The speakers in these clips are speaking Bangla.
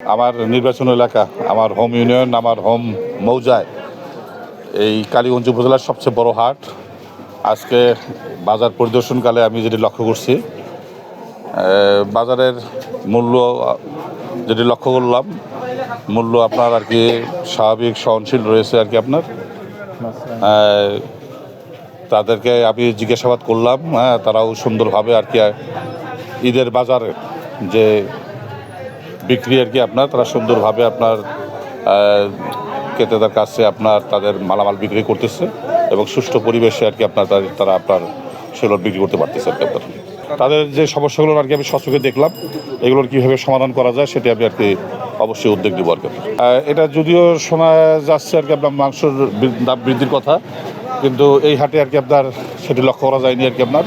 আমার নির্বাচন এলাকা, আমার হোম ইউনিয়ন, আমার হোম মৌজায় এই কালীগঞ্জ উপজেলার সবচেয়ে বড় হাট। আজকে বাজার পরিদর্শনকালে আমি যেটি লক্ষ্য করছি, বাজারের মূল্য যেটি লক্ষ্য করলাম, মূল্য আপনার আর কি স্বাভাবিক সহনশীল রয়েছে আর কি আপনার। তাদেরকে আমি জিজ্ঞাসাবাদ করলাম, তারাও সুন্দরভাবে আর কি ঈদের বাজারে যে বিক্রি আর কি আপনার, তারা সুন্দরভাবে আপনার ক্রেতাদের কাছে আপনার তাদের মালামাল বিক্রি করতেছে এবং সুষ্ঠু পরিবেশে আর কি আপনার তারা আপনার সেগুলো বিক্রি করতে পারতেছে আর কি আপনার। তাদের যে সমস্যাগুলো আর কি আমি সচক্ষে দেখলাম, এগুলোর কীভাবে সমাধান করা যায় সেটা আমি আর কি অবশ্যই উদ্যোগ দেবো আর কি। এটা যদিও শোনা যাচ্ছে আর কি আপনার মাংসের দাম বৃদ্ধির কথা, কিন্তু এই হাটে আর কি আপনার সেটি লক্ষ্য করা যায়নি আর কি আপনার।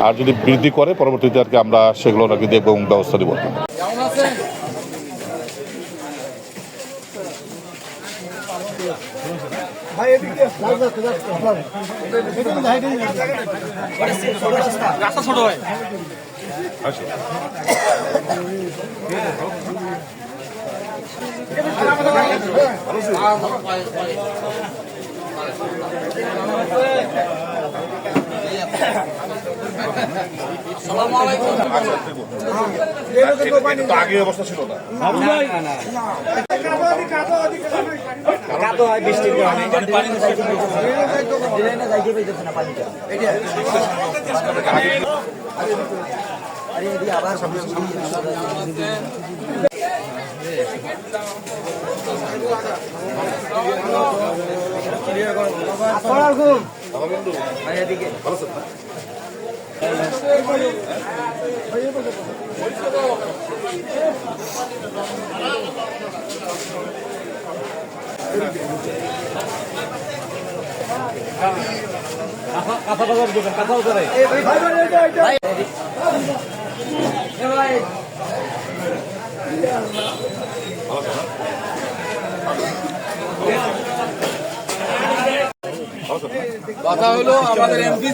আর যদি বৃদ্ধি করে পরবর্তীতে আর কি আমরা সেগুলো আর কি দেখব এবং ব্যবস্থা দেবো আর কি। রাস্তা ছোট হয়। আগে অবস্থা ছিল না, কাদো হয় বৃষ্টির কারণে যাইতে পাইতেছে না পানিটা। আবার কাঁথা বাজার দোকান, কাঁথা বাজারে কথা হলো আমাদের এমপি